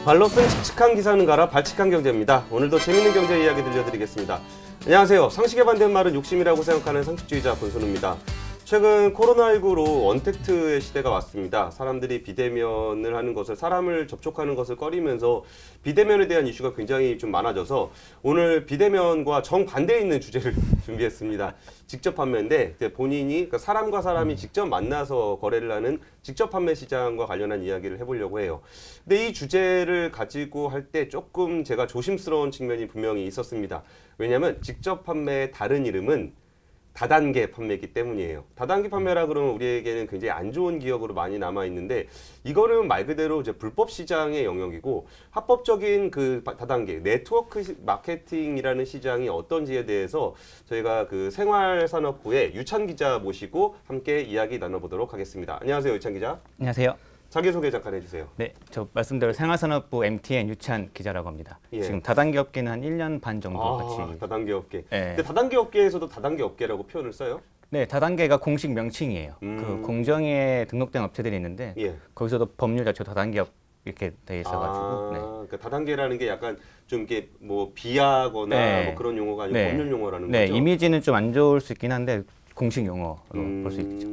발로 쓴 칙칙한 기사는 가라 발칙한 경제입니다. 오늘도 재밌는 경제 이야기 들려드리겠습니다. 안녕하세요. 상식에 반대말은 욕심이라고 생각하는 상식주의자 권순우입니다. 최근 코로나19로 언택트의 시대가 왔습니다. 사람들이 비대면을 하는 것을, 사람을 접촉하는 것을 꺼리면서 비대면에 대한 이슈가 굉장히 좀 많아져서 오늘 비대면과 정반대에 있는 주제를 준비했습니다. 직접 판매인데 본인이, 그러니까 사람과 사람이 직접 만나서 거래를 하는 직접 판매 시장과 관련한 이야기를 해보려고 해요. 근데 이 주제를 가지고 할 때 조금 제가 조심스러운 측면이 분명히 있었습니다. 왜냐하면 직접 판매의 다른 이름은 다단계 판매이기 때문이에요. 다단계 판매라 그러면 우리에게는 굉장히 안 좋은 기억으로 많이 남아 있는데, 이거는 말 그대로 이제 불법 시장의 영역이고, 합법적인 그 다단계 네트워크 마케팅이라는 시장이 어떤지에 대해서 저희가 그 생활산업부의 유찬 기자 모시고 함께 이야기 나눠보도록 하겠습니다. 안녕하세요, 유찬 기자. 안녕하세요. 자기소개 잠깐 해주세요. 네, 저 말씀대로 생활산업부 MTN 유찬 기자라고 합니다. 예. 지금 다단계 업계는 한 1년 반 정도 같이. 다단계 업계. 네. 근데 다단계 업계에서도 다단계 업계라고 표현을 써요? 네, 다단계가 공식 명칭이에요. 그 공정위에 등록된 업체들이 있는데 예. 거기서도 법률 자체가 다단계 업 이렇게 돼 있어가지고. 네. 그러니까 다단계라는 게 약간 좀 이렇게 뭐 비하거나 네. 뭐 그런 용어가 아니고 네. 법률 용어라는 네, 거죠? 이미지는 좀 안 좋을 수 있긴 한데 공식 용어로 볼 수 있죠.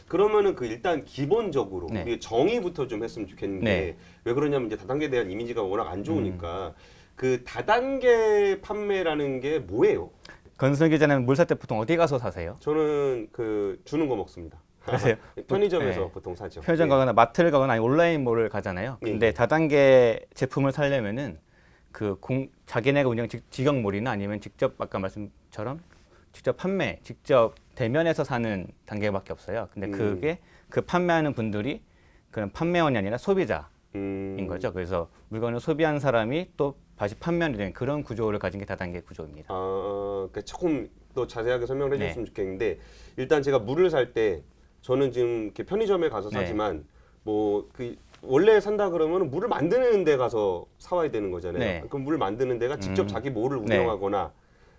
그러면은 그 일단 기본적으로 네. 우리 정의부터 좀 했으면 좋겠는 게, 네. 왜 그러냐면 이제 다단계에 대한 이미지가 워낙 안 좋으니까 그 다단계 판매라는 게 뭐예요? 건순 기자는 물 살 때 보통 어디 가서 사세요? 저는 그 주는 거 먹습니다. 그러세요? 편의점에서 네. 보통 사죠. 편의점 가거나 마트를 가거나 아니면 온라인몰을 가잖아요. 근데 예. 다단계 제품을 사려면은 자기네가 운영 직영몰이나 아니면 직접 아까 말씀처럼 직접 판매, 직접 대면에서 사는 단계밖에 없어요. 근데 그게 그 판매하는 분들이 그런 판매원이 아니라 소비자인 거죠. 그래서 물건을 소비한 사람이 또 다시 판매원이 되는 그런 구조를 가진 게 다단계 구조입니다. 그러니까 조금 더 자세하게 설명을 해줬으면 좋겠는데, 일단 제가 물을 살 때 저는 지금 이렇게 편의점에 가서 네. 사지만 뭐 그 원래 산다 그러면 물을 만드는 데 가서 사와야 되는 거잖아요. 네. 그럼 물을 만드는 데가 직접 자기 몰을 네. 운영하거나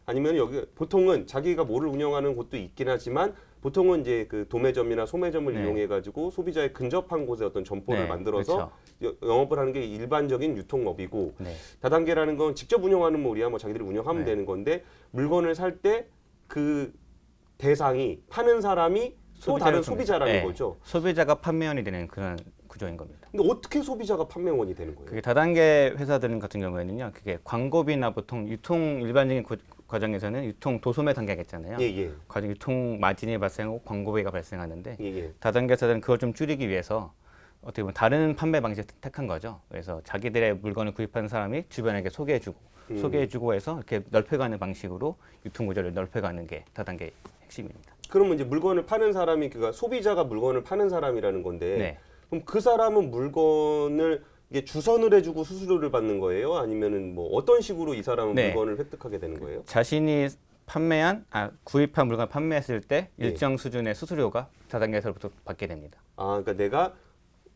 아니면 여기 보통은 자기가 몰을 운영하는 곳도 있긴 하지만 보통은 이제 그 도매점이나 소매점을 네. 이용해 가지고 소비자의 근접한 곳에 어떤 점포를 네, 만들어서 영업을 하는 게 일반적인 유통업이고, 네. 다단계라는 건 직접 운영하는 몰이야 뭐 자기들이 운영하면 네. 되는 건데, 물건을 살 때 그 대상이 파는 사람이 또 다른 소비자라는 네. 거죠. 소비자가 판매원이 되는 그런 구조인 겁니다. 근데 어떻게 소비자가 판매원이 되는 거예요? 그게 다단계 회사들 같은 경우에는요, 그게 광고비나 보통 유통 일반적인 과정에서는 유통 도소매 단계가 있잖아요. 예. 과정 유통 마진이 발생하고 광고비가 발생하는데 예. 다단계 회사들은 그걸 좀 줄이기 위해서 어떻게 보면 다른 판매 방식을 택한 거죠. 그래서 자기들의 물건을 구입하는 사람이 주변에게 소개해주고 해서 이렇게 넓혀가는 방식으로 유통 구조를 넓혀가는 게 다단계 핵심입니다. 그러면 이제 물건을 파는 사람이, 그러니까 소비자가 물건을 파는 사람이라는 건데, 네. 그럼 그 사람은 물건을 이게 주선을 해주고 수수료를 받는 거예요? 아니면은 뭐 어떤 식으로 이 사람은 네. 물건을 획득하게 되는 거예요? 자신이 구입한 물건을 판매했을 때 일정 수준의 수수료가 다단계에서부터 받게 됩니다. 그러니까 내가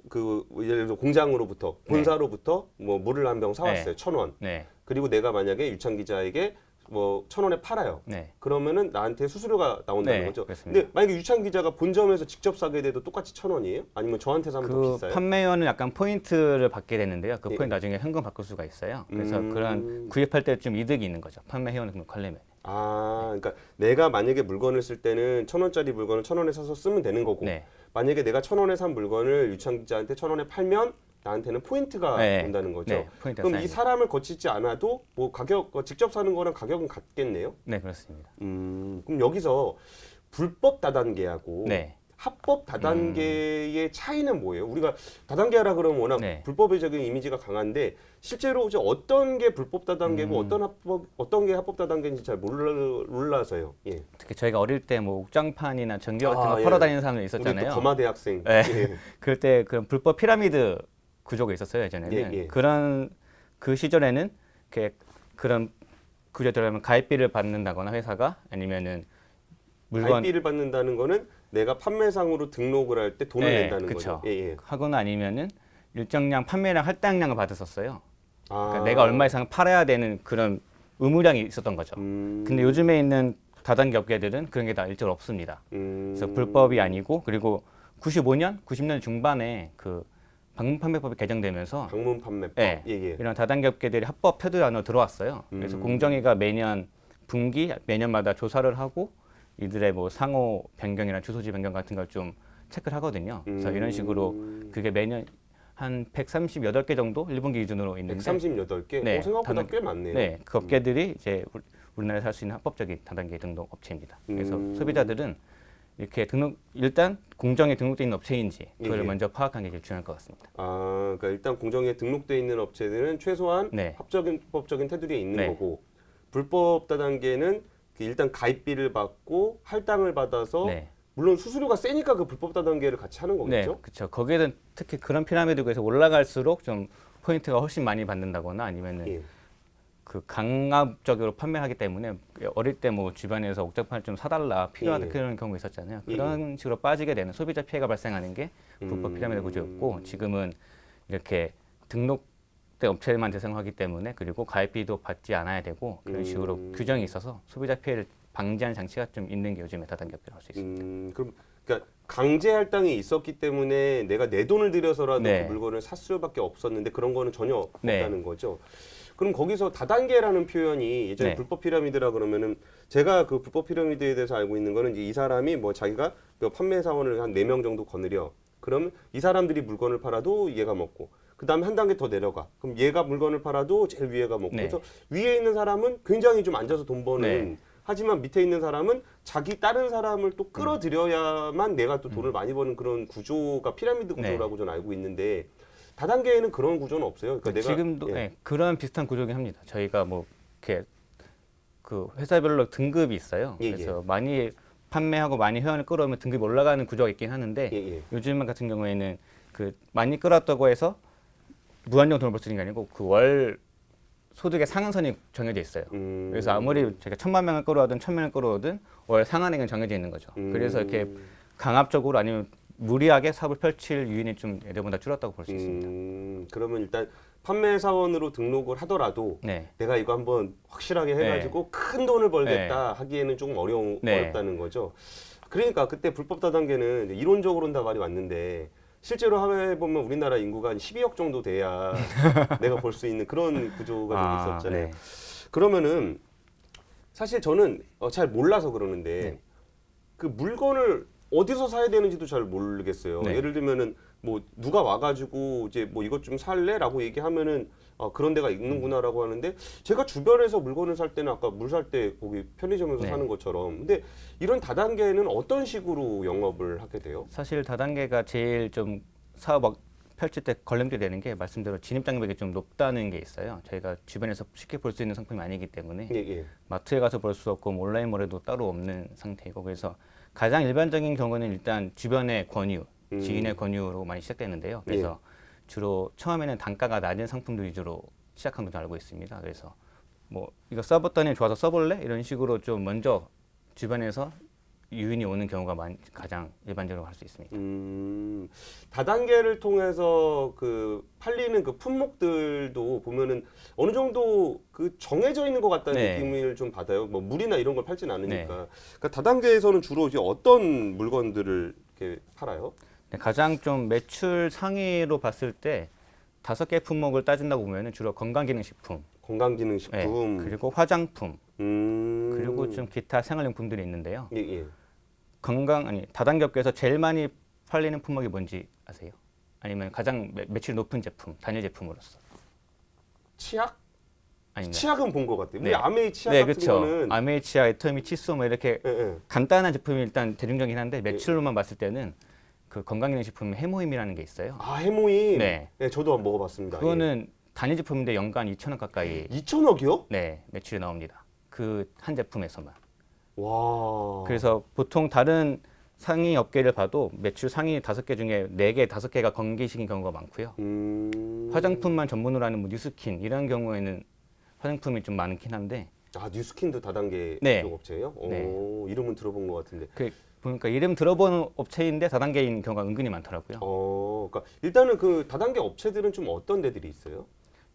그 예를 들어 공장으로부터, 본사로부터 뭐 물을 한 병 사왔어요. 1,000원. 네. 그리고 내가 만약에 유찬 기자에게 뭐 1,000원에 팔아요. 네. 그러면은 나한테 수수료가 나온다는 네, 거죠. 그렇습니다. 근데 만약에 유찬 기자가 본점에서 직접 사게 돼도 똑같이 1,000원이에요? 아니면 저한테 사면 더 그 비싸요? 판매원은 약간 포인트를 받게 되는데요. 그 예. 포인트 나중에 현금 바꿀 수가 있어요. 그래서 그런 구입할 때 좀 이득이 있는 거죠. 판매 회원을 등록하려면. 그러니까 내가 만약에 물건을 쓸 때는 1,000원짜리 물건을 1,000원에 사서 쓰면 되는 거고, 네. 만약에 내가 1,000원에 산 물건을 유찬 기자한테 1,000원에 팔면 나한테는 포인트가 네. 온다는 거죠. 네, 포인트가 그럼 이 쌓입니다. 사람을 거치지 않아도 뭐 직접 사는 거랑 가격은 같겠네요. 네, 그렇습니다. 그럼 여기서 불법 다단계하고 네. 합법 다단계의 차이는 뭐예요? 우리가 다단계라 그러면 워낙 네. 불법의적인 이미지가 강한데, 실제로 이제 어떤 게 불법 다단계고 어떤 게 합법 다단계인지 잘 몰라서요. 예. 특히 저희가 어릴 때 뭐 옥장판이나 전기 같은 거 예. 팔아 다니는 사람들 우리 있었잖아요. 또 거마 대학생. 네. 예. 그럴 때 그런 불법 피라미드 구조가 있었어요, 예전에는. 예. 그런 그 시절에는 그런 구조에 들어가면 가입비를 받는다거나 회사가 아니면은 가입비를 받는다는 거는 내가 판매상으로 등록을 할 때 돈을 네, 낸다는 그쵸. 거죠. 예. 하거나 아니면은 일정량 판매량 할당량을 받았었어요. 그러니까 아. 내가 얼마 이상 팔아야 되는 그런 의무량이 있었던 거죠. 근데 요즘에 있는 다단계 업계들은 그런 게 다 일절 없습니다. 그래서 불법이 아니고, 그리고 95년, 90년 중반에 그 방문 판매법이 개정되면서 방문 판매법. 예, 예. 이런 다단계 업계들이 합법 테두리 안으로 들어왔어요. 그래서 공정위가 매년 분기 매년마다 조사를 하고 이들의 뭐 상호 변경이나 주소지 변경 같은 걸 좀 체크를 하거든요. 그래서 이런 식으로 그게 매년 한 138개 정도 1분기 기준으로 있는데 138개? 네, 생각보다 다단- 꽤 많네요. 네, 그 업계들이 이제 우리나라에 살 수 있는 합법적인 다단계 등록 업체입니다. 그래서 소비자들은 이렇게 일단 공정에 등록돼 있는 업체인지 그걸 예. 먼저 파악하는 게 제일 중요할 것 같습니다. 아, 그러니까 일단 공정에 등록돼 있는 업체들은 최소한 네. 합법적인 테두리에 있는 네. 거고, 불법 다단계는 일단 가입비를 받고 할당을 받아서 네. 물론 수수료가 세니까 그 불법 다단계를 같이 하는 네, 거겠죠? 그렇죠. 거기에는 특히 그런 피라미드에서 올라갈수록 좀 포인트가 훨씬 많이 받는다거나 아니면은 예. 그 강압적으로 판매하기 때문에 어릴 때 뭐 주변에서 옥장판을 좀 사달라 필요하다 예. 그런 경우 있었잖아요. 예. 그런 식으로 빠지게 되는 소비자 피해가 발생하는 게 불법 피라미드 구조였고 지금은 이렇게 등록된 업체만 대상하기 때문에 그리고 가입비도 받지 않아야 되고 그런 식으로 규정이 있어서 소비자 피해를 방지하는 장치가 좀 있는 게 요즘에 다단계 업계라고 할 수 있습니다. 그럼 그러니까 강제 할당이 있었기 때문에 내가 내 돈을 들여서라도 네. 그 물건을 살 수밖에 없었는데 그런 거는 전혀 네. 없다는 거죠. 그럼 거기서 다단계라는 표현이 예전에 네. 불법 피라미드라 그러면은 제가 그 불법 피라미드에 대해서 알고 있는 거는 이제 이 사람이 뭐 자기가 그 판매 사원을 한 4명 정도 거느려. 그러면 이 사람들이 물건을 팔아도 얘가 먹고 그다음에 한 단계 더 내려가. 그럼 얘가 물건을 팔아도 제일 위에가 먹고. 네. 그래서 위에 있는 사람은 굉장히 좀 앉아서 돈 버는 네. 하지만 밑에 있는 사람은 자기 다른 사람을 또 끌어들여야만 내가 또 돈을 많이 버는 그런 구조가 피라미드 구조라고 저는 알고 있는데 다단계에는 그런 구조는 없어요. 그러니까 내가 지금도 그런 비슷한 구조긴 합니다. 저희가 뭐 이렇게 그 회사별로 등급이 있어요. 예, 그래서 많이 판매하고 많이 회원을 끌어오면 등급이 올라가는 구조가 있긴 하는데 예. 요즘 같은 경우에는 그 많이 끌었다고 해서 무한정 돈을 벌 수 있는 게 아니고 그 월 소득의 상한선이 정해져 있어요. 그래서 아무리 제가 1,000만 명을 끌어오든 1,000명을 끌어오든 월 상한액은 정해져 있는 거죠. 그래서 이렇게 강압적으로 아니면 무리하게 사업을 펼칠 유인이 좀 예전보다 줄었다고 볼 수 있습니다. 그러면 일단 판매 사원으로 등록을 하더라도 네. 내가 이거 한번 확실하게 해가지고 큰 돈을 벌겠다 하기에는 조금 네. 어렵다는 거죠. 그러니까 그때 불법 다단계는 이제 이론적으로는 다 말이 맞는데 실제로 해보면 우리나라 인구가 한 12억 정도 돼야 내가 볼 수 있는 그런 구조가 좀 있었잖아요. 네. 그러면은 사실 저는 잘 몰라서 그러는데 네. 그 물건을 어디서 사야 되는지도 잘 모르겠어요. 네. 예를 들면은 뭐 누가 와가지고 이제 뭐 이것 좀 살래라고 얘기하면은 그런 데가 있는구나라고 하는데 제가 주변에서 물건을 살 때는 아까 물 살 때 거기 편의점에서 네. 사는 것처럼 근데 이런 다단계는 어떤 식으로 영업을 하게 돼요? 사실 다단계가 제일 좀 사업 펼칠 때 걸림돌이 되는 게 말씀대로 진입 장벽이 좀 높다는 게 있어요. 저희가 주변에서 쉽게 볼 수 있는 상품이 아니기 때문에 예. 마트에 가서 볼 수 없고 뭐 온라인몰에도 따로 없는 상태이고 그래서 가장 일반적인 경우는 일단 주변의 권유, 지인의 권유로 많이 시작되는데요. 그래서 주로 처음에는 단가가 낮은 상품들 위주로 시작한 걸로 알고 있습니다. 그래서 뭐 이거 써봤더니 좋아서 써볼래? 이런 식으로 좀 먼저 주변에서 유인이 오는 경우가 가장 일반적으로 할 수 있습니다. 다단계를 통해서 그 팔리는 그 품목들도 보면은 어느 정도 그 정해져 있는 것 같다는 네. 느낌을 좀 받아요. 뭐 물이나 이런 걸 팔진 않으니까. 네. 그러니까 다단계에서는 주로 이제 어떤 물건들을 이렇게 팔아요? 네, 가장 좀 매출 상위로 봤을 때 5개 품목을 따진다고 보면은 주로 건강기능식품, 건강기능식품. 그리고 화장품, 음. 그리고 좀 기타 생활용품들이 있는데요. 예. 다단계 업계에서 제일 많이 팔리는 품목이 뭔지 아세요? 아니면 가장 매출 높은 제품, 단일 제품으로서? 치약? 아닙니다. 치약은 본 것 같아요. 우리 네. 아메이 치약 네, 같은 그렇죠. 거는 아메이치아, 에터미, 칫솔 뭐 이렇게 예. 간단한 제품이 일단 대중적이긴 한데 매출로만 봤을 때는 그 건강기능식품 해모임이라는 게 있어요. 해모임. 네. 저도 한번 먹어봤습니다. 그거는 단일 제품인데 연간 2천억 가까이 2천억이요? 네, 매출이 나옵니다. 그 한 제품에서만. 와. 그래서 보통 다른 상위 업계를 봐도 매출 상위 5개 중에 4개, 5개가 건기식인 경우가 많고요. 화장품만 전문으로 하는 뭐 뉴스킨 이런 경우에는 화장품이 좀 많긴 한데 뉴스킨도 다단계 네. 쪽 업체예요? 네. 이름은 들어본 것 같은데. 보니까 이름 들어본 업체인데 다단계인 경우가 은근히 많더라고요. 그러니까 일단은 그 다단계 업체들은 좀 어떤 데들이 있어요?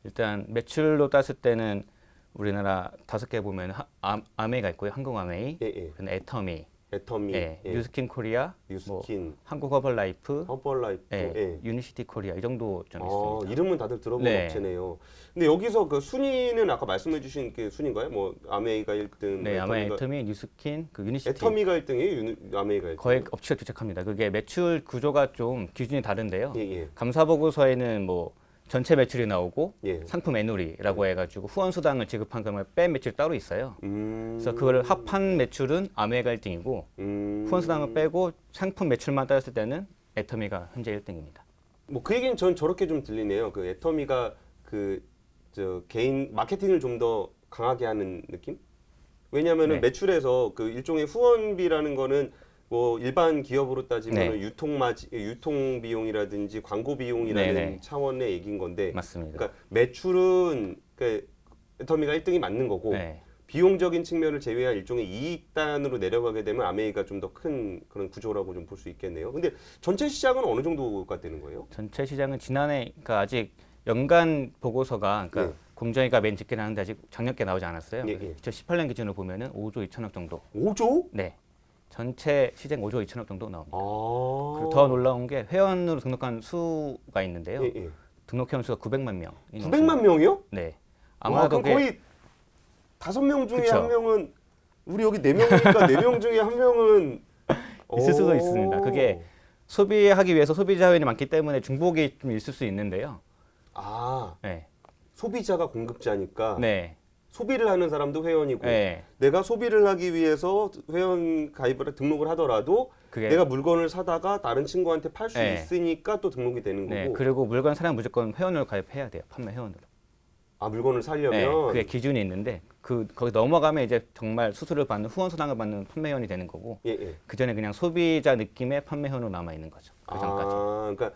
일단 매출로 땄을 때는 우리나라 5개 보면 아메이가 있고요. 한국아메이, 예. 그다음에 애터미, 애터미, 예, 예. 뉴스킨 코리아, 뭐 뉴스킨, 한국 허벌라이프, 허벌라이프, 예, 예. 유니시티 코리아 이 정도 좀 아, 있습니다. 이름은 다들 들어본 네. 업체네요. 근데 여기서 그 순위는 아까 말씀해주신 그 순위인가요? 뭐 아메이가 1등, 네, 아마 애터미, 뉴스킨, 그 유니시티 애터미가 1등이에요, 아메이가 1등. 거의 업체가 주책합니다. 그게 매출 구조가 좀 기준이 다른데요. 예, 예, 감사 보고서에는 뭐 전체 매출이 나오고 예. 상품 애누리라고 해가지고 후원 수당을 지급한 금액 뺀 매출 따로 있어요. 그래서 그걸 음. 합한 매출은 아메이가 1등이고 후원 수당을 빼고 상품 매출만 따졌을 때는 애터미가 현재 1등입니다. 뭐 그 얘기는 전 저렇게 좀 들리네요. 그 애터미가 그 저 개인 마케팅을 좀 더 강하게 하는 느낌? 왜냐하면은 네. 매출에서 그 일종의 후원비라는 거는 뭐 일반 기업으로 따지면 네. 유통 비용이라든지 광고 비용이라는 네, 네. 차원의 얘기인 건데, 맞습니다. 그러니까 매출은 그 애터미가 1등이 맞는 거고 네. 비용적인 측면을 제외한 일종의 이익단으로 내려가게 되면 아메이가 좀 더 큰 그런 구조라고 좀 볼 수 있겠네요. 근데 전체 시장은 어느 정도가 되는 거예요? 전체 시장은 지난해 그러니까 아직 연간 보고서가 그러니까 네. 공정위가 맨 집계 나는데 아직 작년께 나오지 않았어요. 예, 예. 2018년 기준으로 보면은 5조 2천억 정도. 5조? 네. 전체 시장 5조 2천억 정도 나옵니다. 아. 그리고 더 놀라운 게 회원으로 등록한 수가 있는데요. 예, 예. 등록 회원 수가 900만 명. 900만 명이요? 네. 와, 아마도 그럼 거의 5명 중에 그쵸. 한 명은 우리 여기 4명이니까 4명 중에 한 명은 있을 수도 오. 있습니다. 그게 소비하기 위해서 소비자 회원이 많기 때문에 중복이 좀 있을 수 있는데요. 아, 네. 소비자가 공급자니까 네. 소비를 하는 사람도 회원이고 네. 내가 소비를 하기 위해서 회원 가입을 등록을 하더라도 그게 내가 물건을 사다가 다른 친구한테 팔 수 네. 있으니까 또 등록이 되는 네. 거고. 그리고 물건 사면 무조건 회원으로 가입해야 돼요. 판매 회원으로. 아, 물건을 네. 사려면 그게 기준이 있는데 거기 넘어가면 이제 정말 수수료를 받는 후원 수당을 받는 판매 회원이 되는 거고 예, 예. 그 전에 그냥 소비자 느낌의 판매 회원으로 남아 있는 거죠. 그 전까지. 아, 그러니까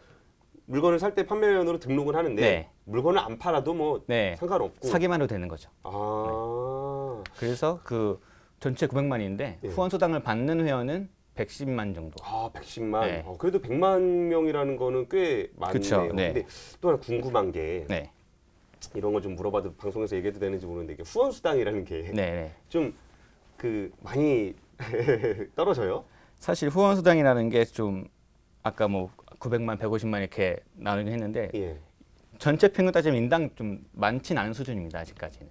물건을 살 때 판매원으로 등록을 하는데 네. 물건을 안 팔아도 뭐 네. 상관없고. 사기만 해도 되는 거죠. 아, 그래서 그 전체 900만인데 예. 후원 수당을 받는 회원은 110만 정도. 아, 110만. 네. 그래도 100만 명이라는 거는 꽤 많네요. 그쵸, 네. 근데 또 하나 궁금한 게 네. 이런 거 좀 물어봐도 방송에서 얘기해도 되는지 모르는데 이게 후원 수당이라는 네, 게 네. 좀 그 많이 떨어져요? 사실 후원 수당이라는 게 좀 아까 뭐 900만, 150만 이렇게 나누긴 했는데 예. 전체 평균 따지면 인당 좀 많진 않은 수준입니다. 아직까지는.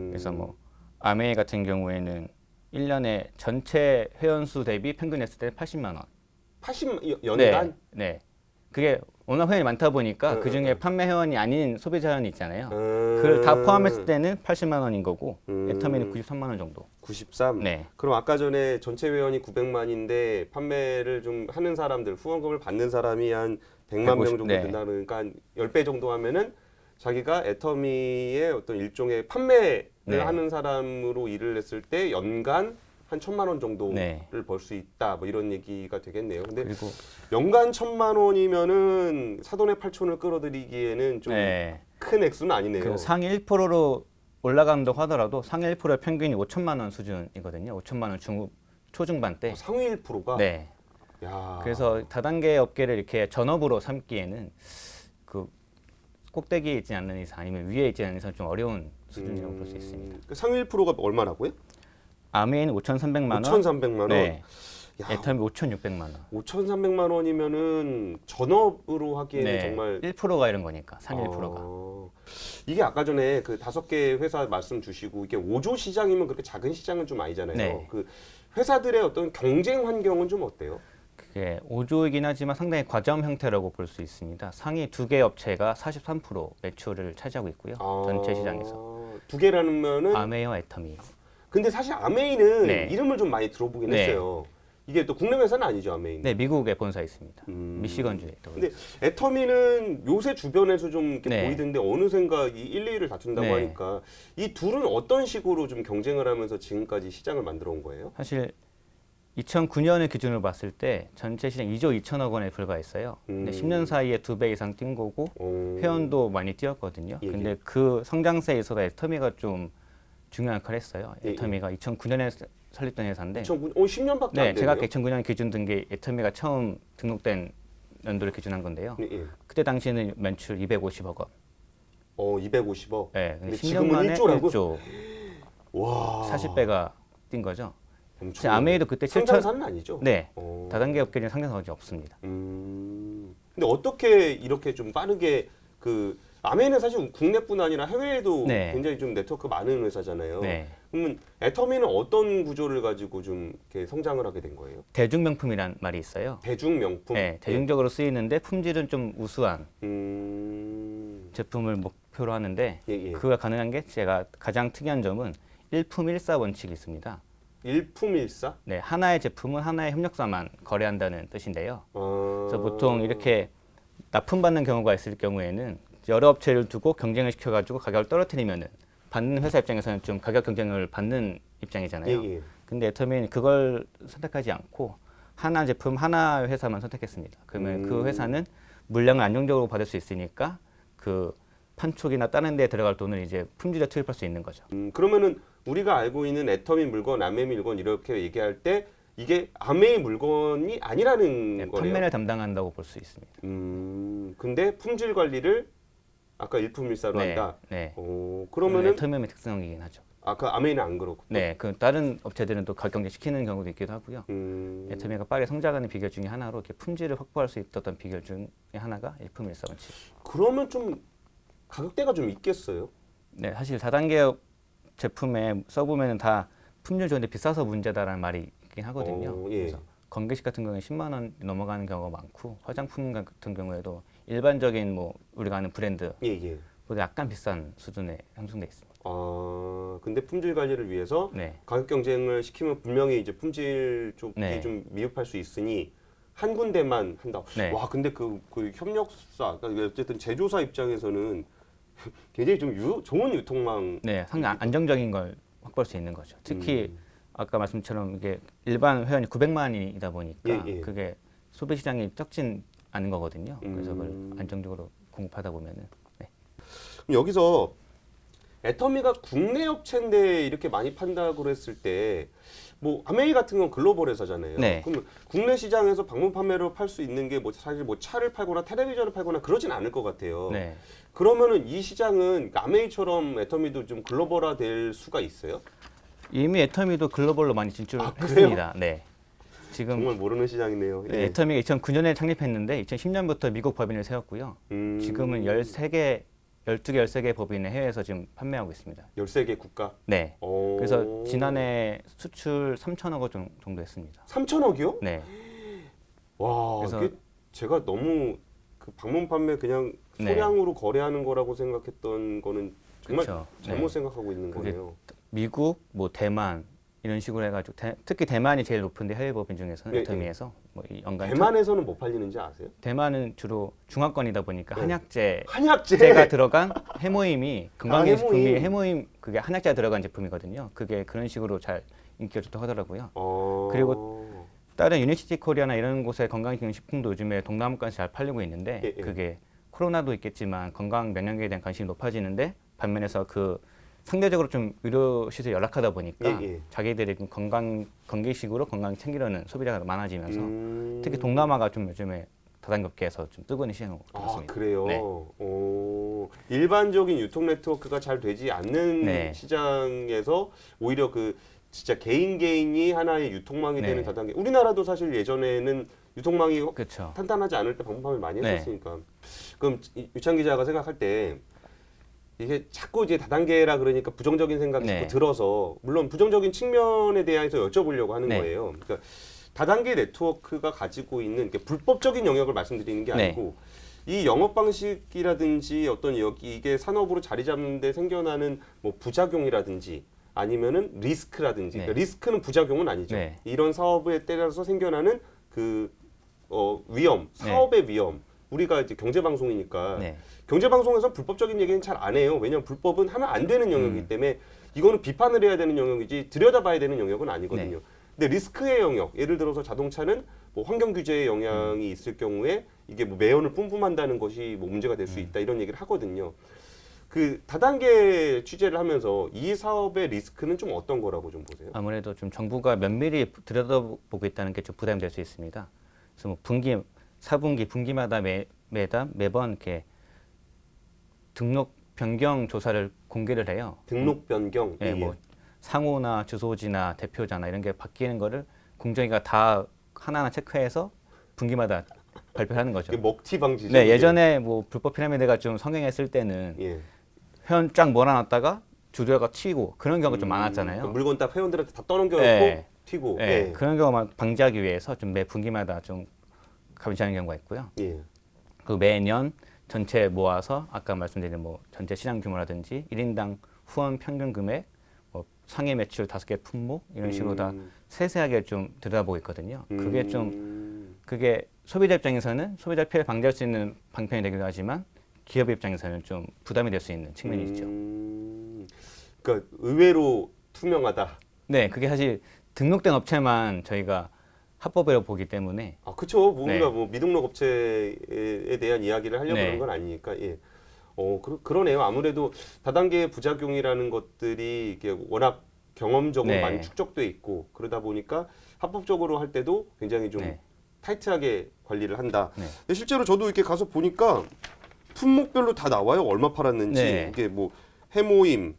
그래서 뭐 아메이 같은 경우에는 1년에 전체 회원 수 대비 평균 했을 때 80만 원. 80 연간? 네. 그게 워낙 회원이 많다 보니까 응, 그 중에 응. 판매 회원이 아닌 소비자 회원이 있잖아요. 그걸 다 포함했을 때는 80만 원인 거고 애터미는 93만 원 정도. 93. 네. 그럼 아까 전에 전체 회원이 900만인데 판매를 좀 하는 사람들, 후원금을 받는 사람이 한 100만 명 150, 정도 네. 된다는 그러니까 한 10배 정도 하면은 자기가 애터미의 어떤 일종의 판매를 네. 하는 사람으로 일을 했을 때 연간 한 1,000만 원 정도를 네. 벌 수 있다. 뭐 이런 얘기가 되겠네요. 근데 그리고 연간 1,000만 원이면은 사돈의 팔촌을 끌어들이기에는 좀 큰 네. 액수는 아니네요. 그 상위 1%로 올라간다고 하더라도 상위 1%의 평균이 5천만 원 수준이거든요. 5천만 원 초중반 때. 상위 1%가 네. 야. 그래서 다단계 업계를 이렇게 전업으로 삼기에는 그 꼭대기에 있지 않는 이상 아니면 위에 있지 않는 이상 좀 어려운 수준이라고 볼 수 있습니다. 그 상위 1%가 얼마라고요? 아메이는 5,300만 원, 5,300만 원. 네. 야, 애터미 5,600만 원. 5,300만 원이면은 전업으로 하기에는 네. 정말 1%가 이런 거니까 상위 1%가. 이게 아까 전에 그 5개 회사 말씀 주시고 이게 5조 시장이면 그렇게 작은 시장은 좀 아니잖아요. 네. 그 회사들의 어떤 경쟁 환경은 좀 어때요? 그게 5조이긴 하지만 상당히 과점 형태라고 볼 수 있습니다. 상위 2개 업체가 43% 매출을 차지하고 있고요. 전체 시장에서. 두 개라면은 아메이와 애터미. 근데 사실 아메이는 네. 이름을 좀 많이 들어보긴 네. 했어요. 이게 또 국내 회사는 아니죠, 아메이는. 네, 미국에 본사 있습니다. 미시건주에 또. 근데 애터미는 요새 주변에서 좀 이렇게 네. 보이던데 어느샌가 이 1, 2위를 다툰다고 네. 하니까 이 둘은 어떤 식으로 좀 경쟁을 하면서 지금까지 시장을 만들어 온 거예요? 사실 2009년을 기준으로 봤을 때 전체 시장 2조 2천억 원에 불과했어요. 근데 10년 사이에 2배 이상 뛴 거고 회원도 많이 뛰었거든요. 예, 근데 그 성장세에 있어서 애터미가 좀 중요한 역할을 했어요. 예, 예. 애터미가 2009년에 설립된 회사인데 10년밖에 네, 안 되네요. 제가 아까 2009년 기준 든 게 애터미가 처음 등록된 연도를 기준한 건데요. 예, 예. 그때 당시에는 매출 250억 원. 250억. 네, 근데 10년 지금은 만에 1조라고? 1조. 와. 40배가 뛴 거죠. 엄청 아메이도 그때 7천 상장사는 아니죠? 네 어. 다단계 업계는 상장사가 없습니다. 근데 어떻게 이렇게 좀 빠르게 그 아메이는 사실 국내뿐 아니라 해외에도 네. 굉장히 좀 네트워크 많은 회사잖아요. 네 그러면 애터미는 어떤 구조를 가지고 좀 이렇게 성장을 하게 된 거예요? 대중명품이란 말이 있어요. 대중 명품. 네 대중적으로 쓰이는데 품질은 좀 우수한 제품을 목표로 하는데 예, 예. 그가 가능한 게 제가 가장 특이한 점은 일품일사 원칙이 있습니다. 일품일사? 네, 하나의 제품은 하나의 협력사만 거래한다는 뜻인데요. 아. 그래서 보통 이렇게 납품받는 경우가 있을 경우에는 여러 업체를 두고 경쟁을 시켜가지고 가격을 떨어뜨리면은 받는 회사 입장에서는 좀 가격 경쟁을 받는 입장이잖아요. 예, 예. 근데 애터미는 그걸 선택하지 않고 하나 제품 하나 회사만 선택했습니다. 그러면 그 회사는 물량을 안정적으로 받을 수 있으니까 그 판촉이나 다른 데에 들어갈 돈을 이제 품질에 투입할 수 있는 거죠. 그러면은 우리가 알고 있는 애터미 물건, 아메이 물건 이렇게 얘기할 때 이게 아메이 물건이 아니라는 네, 거네요. 판매를 담당한다고 볼 수 있습니다. 근데 품질 관리를 아까 일품일사로 네, 한다. 네. 그러면은 애터미의 특성이긴 하죠. 아까 아메이는 안 그렇고. 네, 그 다른 업체들은 또 가격 경쟁 시키는 경우도 있기도 하고요. 애터미가 빠르게 성장하는 비결 중에 하나로 이렇게 품질을 확보할 수 있었던 비결 중에 하나가 일품일사 원칙. 그러면 좀 가격대가 좀 있겠어요. 네, 사실 다단계 제품에 써보면은 다 품질 좋은데 비싸서 문제다라는 말이 있긴 하거든요. 예. 그래서 건기식 같은 경우에 10만 원 넘어가는 경우가 많고 화장품 같은 경우에도 일반적인 뭐 우리가 아는 브랜드 예, 예. 보다 약간 비싼 수준에 형성돼 있습니다. 아, 근데 품질 관리를 위해서 네, 가격 경쟁을 시키면 분명히 이제 품질 쪽이 네. 좀 미흡할 수 있으니 한 군데만 한다. 네. 와, 근데 그 협력사, 그러니까 어쨌든 제조사 입장에서는 굉장히 좀 좋은 유통망. 네, 상당히 안정적인 걸 확보할 수 있는 거죠. 특히 아까 말씀처럼 이게 일반 회원이 900만이다 보니까 예, 예. 그게 소비 시장이 적진 않은 거거든요. 그래서 그걸 음. 안정적으로 공급하다 보면은 네. 그럼 여기서 애터미가 국내 업체인데 이렇게 많이 판다고 했을 때 뭐 아메이 같은 건 글로벌 회사잖아요. 네. 그럼 국내 시장에서 방문 판매로 팔 수 있는 게 뭐 사실 뭐 차를 팔거나 텔레비전을 팔거나 그러진 않을 것 같아요. 네. 그러면은 이 시장은 아메이처럼 애터미도 좀 글로벌화 될 수가 있어요? 이미 애터미도 글로벌로 많이 그래요? 진출했습니다. 네. 지금 정말 모르는 시장이네요. 네, 애터미가 2009년에 창립했는데 2010년부터 미국 법인을 세웠고요. 지금은 13개, 12개, 13개 법인을 해외에서 지금 판매하고 있습니다. 13개 국가. 네. 오. 그래서 지난해 수출 3천억 원 정도 했습니다. 3천억이요? 네. 와, 그래서- 이게 제가 너무 그 방문 판매 그냥 네. 소량으로 거래하는 거라고 생각했던 거는 정말 그쵸. 잘못 네. 생각하고 있는 그게 거네요. 미국, 뭐 대만 이런 식으로 해가지고 특히 대만이 제일 높은데 해외 법인 중에서는 예, 애터미에서 뭐 연간 대만에서는 못 팔리는지 아세요? 대만은 주로 중화권이다 보니까 네. 한약재 한약재. 제가 들어간 해모임이 건강기능식품이 해모임. 해모임 그게 한약재가 들어간 제품이거든요. 그게 그런 식으로 잘 인기가 좋다고 하더라고요. 그리고 다른 유니시티 코리아나 이런 곳의 건강기능식품도 요즘에 동남아권에서 잘 팔리고 있는데 예, 예. 그게 코로나도 있겠지만 건강 면역에 대한 관심이 높아지는데 반면에서 그 상대적으로 좀 의료시설이 열악하다 보니까 예, 예. 자기들이 건강기식으로 건강 챙기려는 소비자가 많아지면서 음. 특히 동남아가 좀 요즘에 다단계 업계에서 좀 뜨고 있는 시장으로 아, 들었습니다. 그래요. 네. 일반적인 유통 네트워크가 잘 되지 않는 네. 시장에서 오히려 그 진짜 개인이 하나의 유통망이 네. 되는 다단계. 우리나라도 사실 예전에는 유통망이 그렇죠. 탄탄하지 않을 때 방문판을 많이 네. 했었으니까. 그럼 유찬 기자가 생각할 때 이게 자꾸 이제 다단계라 그러니까 부정적인 생각이 네. 자꾸 들어서 물론 부정적인 측면에 대해서 여쭤보려고 하는 네. 거예요. 그러니까 다단계 네트워크가 가지고 있는 이렇게 불법적인 영역을 말씀드리는 게 네. 아니고 이 영업 방식이라든지 어떤 여기 이게 산업으로 자리 잡는데 생겨나는 뭐 부작용이라든지 아니면은 리스크라든지 네. 그러니까 리스크는 부작용은 아니죠. 네. 이런 사업에 따라서 생겨나는 그 위험, 사업의 위험. 우리가 이제 경제 방송이니까 네. 경제 방송에서 불법적인 얘기는 잘 안 해요. 왜냐하면 불법은 하면 안 되는 영역이기 때문에 이거는 비판을 해야 되는 영역이지 들여다봐야 되는 영역은 아니거든요. 네. 근데 리스크의 영역, 예를 들어서 자동차는 뭐 환경 규제의 영향이 있을 경우에 이게 뭐 매연을 뿜뿜한다는 것이 뭐 문제가 될 수 있다 이런 얘기를 하거든요. 그 다단계 취재를 하면서 이 사업의 리스크는 좀 어떤 거라고 좀 보세요? 아무래도 좀 정부가 면밀히 들여다보고 있다는 게 좀 부담이 될 수 있습니다. 그래서 뭐 분기, 4분기, 분기마다 매번 이렇게 등록 변경 조사를 공개를 해요. 등록 변경. 예, 뭐 상호나 주소지나 대표자나 이런 게 바뀌는 거를 공정위가 다 하나하나 체크해서 분기마다 발표하는 거죠. 이게 먹튀 방지죠. 네, 이게. 예전에 뭐 불법 피라미드가 좀 성행했을 때는 예. 회원 쫙 몰아놨다가 주주가 튀고 그런 경우가 좀 많았잖아요. 그 물건 딱 회원들한테 다 떠넘겨놓고 네. 튀고. 네, 예. 그런 경우만 방지하기 위해서 좀 매 분기마다 좀 감시하는 경우가 있고요. 예. 그 매년 전체 모아서 아까 말씀드린 뭐 전체 시장 규모라든지 1인당 후원 평균 금액, 뭐 상해 매출 5개 품목 이런 식으로 다 세세하게 좀 들여다보고 있거든요. 그게 좀 그게 소비자 입장에서는 소비자 피해를 방지할 수 있는 방편이 되기도 하지만 기업 입장에서는 좀 부담이 될 수 있는 측면이 있죠. 그러니까 의외로 투명하다. 네, 그게 사실 등록된 업체만 저희가 합법이라고 보기 때문에 아, 그렇죠. 뭔가 네. 뭐 미등록 업체에 대한 이야기를 하려고 네. 그런 건 아니니까. 예. 그러네요. 아무래도 다단계의 부작용이라는 것들이 이게 워낙 경험적으로 네. 많이 축적돼 있고 그러다 보니까 합법적으로 할 때도 굉장히 좀 네. 타이트하게 관리를 한다. 네. 근데 실제로 저도 이렇게 가서 보니까 품목별로 다 나와요. 얼마 팔았는지. 네. 이게 뭐 해모임,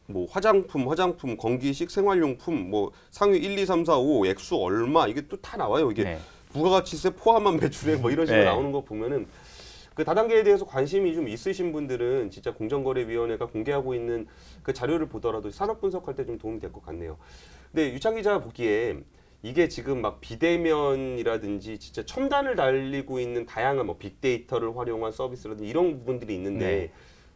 뭐 화장품, 건기식, 생활용품, 뭐 상위 1, 2, 3, 4, 5, 액수 얼마 이게 또 다 나와요. 이게 네. 부가가치세 포함한 매출액 뭐 이런 식으로 네. 나오는 거 보면은 그 다단계에 대해서 관심이 좀 있으신 분들은 진짜 공정거래위원회가 공개하고 있는 그 자료를 보더라도 산업 분석할 때 좀 도움이 될 것 같네요. 근데 유창 기자 보기에 이게 지금 막 비대면이라든지 진짜 첨단을 달리고 있는 다양한 뭐 빅데이터를 활용한 서비스라든지 이런 부분들이 있는데 네.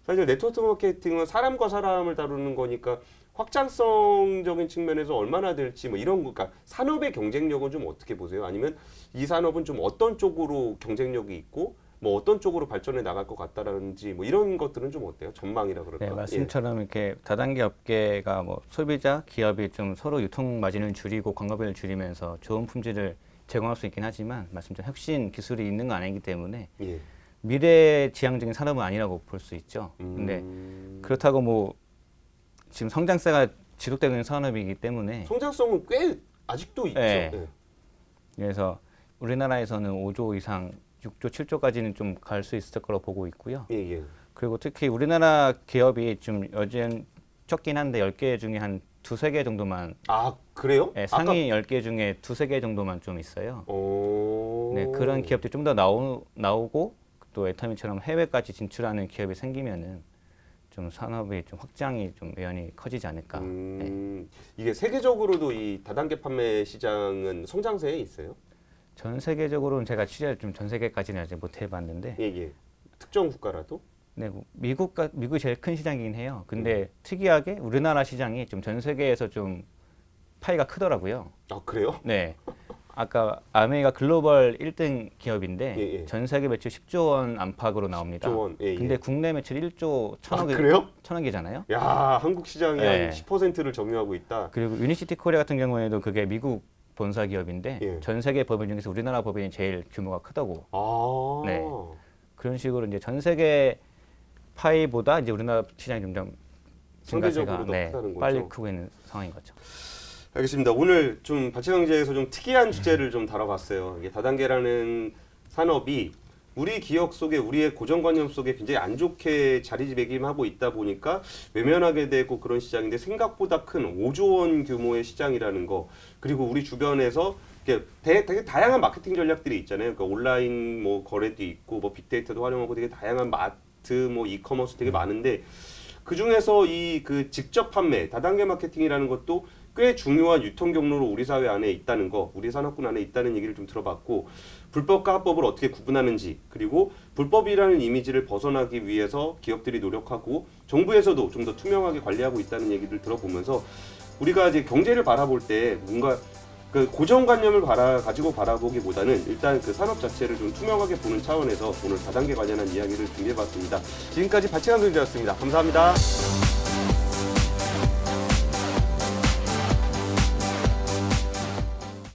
사실 네트워크 마케팅은 사람과 사람을 다루는 거니까 확장성적인 측면에서 얼마나 될지 뭐 이런 거, 그러니까 산업의 경쟁력은 좀 어떻게 보세요? 아니면 이 산업은 좀 어떤 쪽으로 경쟁력이 있고 뭐 어떤 쪽으로 발전해 나갈 것 같다라든지 뭐 이런 것들은 좀 어때요? 전망이라 그럴까? 네, 말씀처럼 이렇게 다단계 업계가 뭐 소비자, 기업이 좀 서로 유통 마진을 줄이고 광고비를 줄이면서 좋은 품질을 제공할 수 있긴 하지만 말씀처럼 혁신 기술이 있는 건 아니기 때문에 예. 미래 지향적인 산업은 아니라고 볼 수 있죠. 근데 그렇다고 뭐 지금 성장세가 지속되고 있는 산업이기 때문에 성장성은 꽤 아직도 있죠. 네. 예. 그래서 우리나라에서는 5조 이상 6조, 7조까지는 좀 갈 수 있을 거라고 보고 있고요. 예, 예. 그리고 특히 우리나라 기업이 좀 여전 적긴 한데 10개 중에 한 2-3개 정도만 아, 그래요? 네, 상위 10개 중에 2-3개 정도만 좀 있어요. 오. 네, 그런 기업들이 좀 더 나오고 또 애터미처럼 해외까지 진출하는 기업이 생기면은 좀 산업이 좀 확장이 좀 매연이 커지지 않을까. 네. 이게 세계적으로도 이 다단계 판매 시장은 성장세에 있어요? 전 세계적으로는 제가 취재를 좀 전 세계까지는 아직 못 해봤는데, 예, 예. 특정 국가라도? 네, 뭐 미국이 제일 큰 시장이긴 해요. 근데 특이하게 우리나라 시장이 좀 전 세계에서 좀 파이가 크더라고요. 아, 그래요? 네. 아까 아메이가 글로벌 1등 기업인데 예, 예. 전 세계 매출 10조 원 안팎으로 나옵니다. 10조 원, 예, 예. 근데 국내 매출 1조 아, 그래요? 천억이잖아요. 야, 한국 시장이 네. 한 10%를 점유하고 있다. 그리고 유니시티 코리아 같은 경우에도 그게 미국 본사 기업인데 예. 전 세계 법인 중에서 우리나라 법인이 제일 규모가 크다고. 아. 네. 그런 식으로 이제 전 세계 파이보다 이제 우리나라 시장이 점점 증가세가 상대적으로 더 크다는 거죠. 빨리 크고 있는 상황인 거죠. 알겠습니다. 오늘 좀 발치강제에서 좀 특이한 주제를 좀 다뤄봤어요. 이게 다단계라는 산업이 우리 기억 속에 우리의 고정관념 속에 굉장히 안 좋게 자리매김하고 있다 보니까 외면하게 되고 그런 시장인데 생각보다 큰 5조 원 규모의 시장이라는 거 그리고 우리 주변에서 되게 다양한 마케팅 전략들이 있잖아요. 그러니까 온라인 뭐 거래도 있고 뭐 빅데이터도 활용하고 되게 다양한 마트 뭐 이커머스 되게 많은데 그 중에서 이 그 직접 판매 다단계 마케팅이라는 것도 꽤 중요한 유통 경로로 우리 사회 안에 있다는 거, 우리 산업군 안에 있다는 얘기를 좀 들어봤고 불법과 합법을 어떻게 구분하는지 그리고 불법이라는 이미지를 벗어나기 위해서 기업들이 노력하고 정부에서도 좀 더 투명하게 관리하고 있다는 얘기를 들어보면서 우리가 이제 경제를 바라볼 때 뭔가 그 고정관념을 가지고 바라보기보다는 일단 그 산업 자체를 좀 투명하게 보는 차원에서 오늘 다단계 관련한 이야기를 준비해봤습니다. 지금까지 발치강 경제였습니다. 감사합니다.